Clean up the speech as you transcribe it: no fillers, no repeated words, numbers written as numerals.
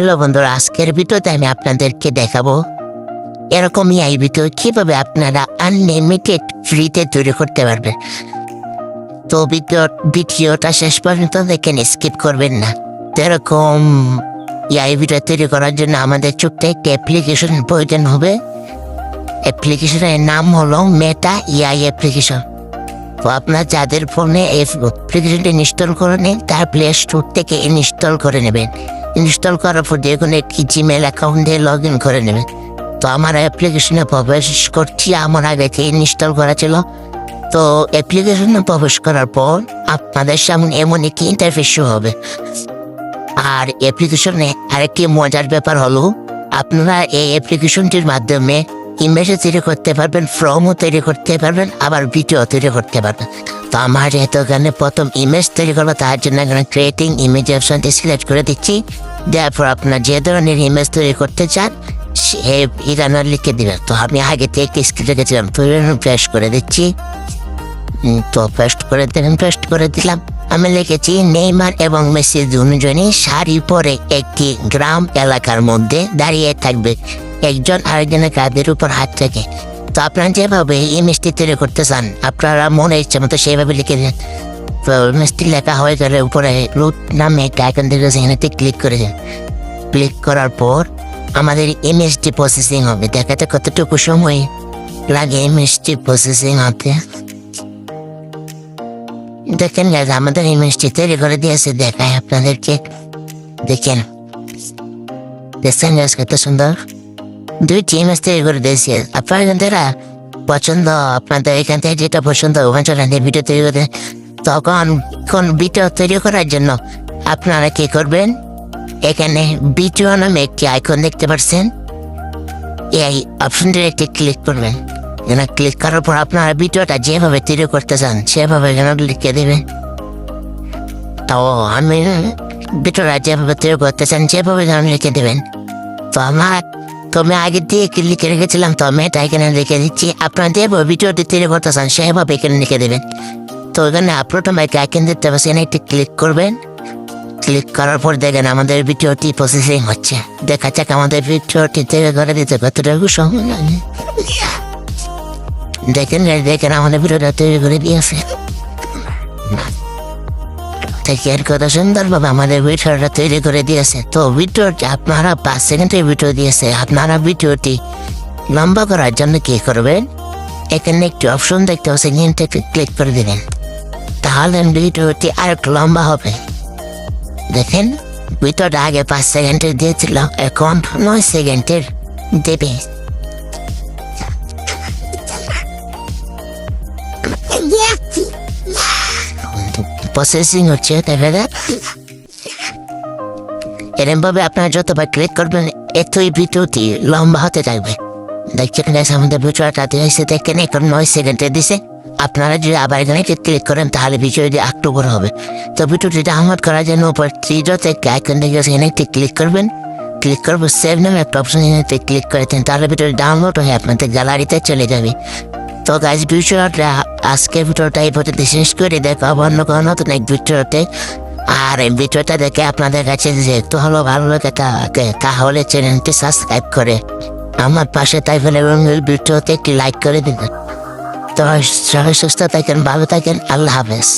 Hello বন্ধুরা, আজকের ভিডিওতে আমি আপনাদেরকে দেখাবো এরকম এই ভিডিও কিভাবে আপনারা আনলিমিটেড ফ্রিতে তৈরি করতে পারবেন। তো ভিডিওটা শেষ পর্যন্ত দেখেন, স্কিপ করবেন না। তো এরকম এই ভিডিও তৈরি করার জন্য আমাদের ছোট্ট একটা অ্যাপ্লিকেশন প্রয়োজন হবে। অ্যাপ্লিকেশনের নাম হলো মেটা এআই অ্যাপ্লিকেশন। তো আপনার যাদের ফোনে অ্যাপ্লিকেশনটি ইনস্টল করে নেন, তার প্লে স্টোর থেকে ইনস্টল করে নেবেন। ইনস্টল করার পর যে কোনো একটি জিমেল অ্যাকাউন্ট দিয়ে লগ ইন করে নেবেন। তো আমার অ্যাপ্লিকেশনে প্রবেশ করছি, আমার আগে থেকে ইনস্টল করা ছিল। তো অ্যাপ্লিকেশনে প্রবেশ করার পর আপনাদের সামনে এমন একটি ইন্টারফেস হবে। আর অ্যাপ্লিকেশনে আরেকটি মজার ব্যাপার হলো, আপনারা এই অ্যাপ্লিকেশনটির মাধ্যমে ইমেজও তৈরি করতে পারবেন, ফর্মও তৈরি করতে পারবেন, আবার ভিডিও তৈরি করতে পারবেন। তো আমার যেহেতু এখানে প্রথম ইমেজ তৈরি করবো, তার জন্য এখানে ক্রিয়েটিং ইমেজ অপশনটি সিলেক্ট করে দিচ্ছি। দেওয়ার পর আপনার যে ধরনের ইমেজ তৈরি করতে চান সে এখানে লিখে দিবেন। তো আমি আগে থেকে একটি স্ক্রিন রেখেছিলাম, তো পেস্ট করে দিচ্ছি। তো পেস্ট করে দিলাম। আমি লিখেছি নেইমার এবং মেসি দুজনই শাড়ি পরে একটি গ্রাম এলাকার মধ্যে দাঁড়িয়ে থাকবে, একজন আরেকজনের কাঁধের উপর হাত রেখে। তো আপনারা যেভাবে ইমেজটি তৈরি করতে চান, আপনারা মনে ইচ্ছে মতো সেইভাবে লিখে দেন। তো ইমেজটি লেখা হয়ে গেলে উপরে রুট নামে একটা আইকন দেখে সেখানে ক্লিক করে দেন। ক্লিক করার পর আমাদের ইমেজটি প্রসেসিং হবে। দেখাতে কতটুকু সময় লাগে ইমেজটি প্রসেসিং হতে। দেখেন আমাদের ইমেজটি তৈরি করে দিয়েছে, দেখায় আপনাদেরকে। দেখেন কত সুন্দর দুইটি ইমেজ তৈরি করে দিয়েছে। আপনারা পছন্দ, আপনাদের এখান থেকে যেটা পছন্দ ওখানে চলে ভিডিও তৈরি করে। তখন কোন ভিডিও তৈরি করার জন্য আপনারা কি করবেন, এখানে ভিডিও নামে একটি আইকন দেখতে পাচ্ছেন, এই অপশনটির একটি ক্লিক করবেন। এখানে ক্লিক করার পর আপনারা ভিডিওটা যেভাবে তৈরি করতে চান সেভাবে এখানে লিখে দেবেন। তো আমি ভিডিওটা যেভাবে তৈরি করতে চান সেভাবে লিখে দেবেন। তো আমি আগে দিয়ে লিখে রেখেছিলাম, তো আমি এটা এখানে লিখে দিচ্ছি। আপনারা যেভাবে ভিডিওটি তৈরি করতে চান সেভাবে এখানে লিখে দেবেন। তো এখানে আপলোড আমাকে আইকন দেখতে পাচ্ছেন, একটি ক্লিক করবেন। ক্লিক করার পর দেখেন আমাদের ভিডিওটি প্রসেসিং হচ্ছে। দেখা যাক আমাদের ভিডিওটি তৈরি করে দিতে কতটুকু সময় লাগে। দেখেন আমাদের ভিডিওটা তৈরি করে দিয়েছে। কত সুন্দরভাবে আমাদের ভিডিওটা তৈরি করে দিয়েছে। তো ভিডিওটি আপনারা 5 সেকেন্ডের ভিডিও দিয়েছে। আপনারা ভিডিওটি লম্বা করার জন্য কি করবেন, এখানে একটি অপশন দেখতে পাচ্ছেন, এখানে ক্লিক করে দিবেন। তাহলে ভিডিওটি আর একটু লম্বা হবে। দেখেন ভিডিওটা আগে 5 সেকেন্ডের দিয়েছিল, এখন 9 সেকেন্ডের দেবে। প্রসেসিং হচ্ছে, এরকম ভাবে আপনারা যতবার ক্লিক করবেন এতই ভিডিওটি লম্বা হতে থাকবে। দেখছেন আমাদের ভিডিওটা দিয়েছে, দেখেন এখন 9 সেকেন্ডে দিছে। আপনারা যদি আবার এখানে ক্লিক করেন তাহলে ভিডিওটি একটু বড় হবে। তো ভিডিওটি ডাউনলোড করার জন্য উপর 3 ডট আইকন দেখে এখানে একটি ক্লিক করবেন। ক্লিক করবো সেভ নামে একটা অপশন, এখানে ক্লিক করে দেন। তাহলে ভিডিওটি ডাউনলোড হয়ে আপনাদের গ্যালারিতে চলে যাবে। তো গাইজ ভিডিওটা আজকের ভিডিওটা এই পর্যন্ত শেষ করে দেখাবো অন্য কোনো নতুন এক ভিডিওতে। আর এই ভিডিওটা দেখে আপনাদের কাছে যেহেতু হলো ভালো লাগে তাহলে চ্যানেলটি সাবস্ক্রাইব করে আমার পাশে তাই ফেলে ভিডিওতে একটি লাইক করে দিবেন। তো সবাই সুস্থ থাকেন, ভালো থাকেন, আল্লাহ হাফেজ।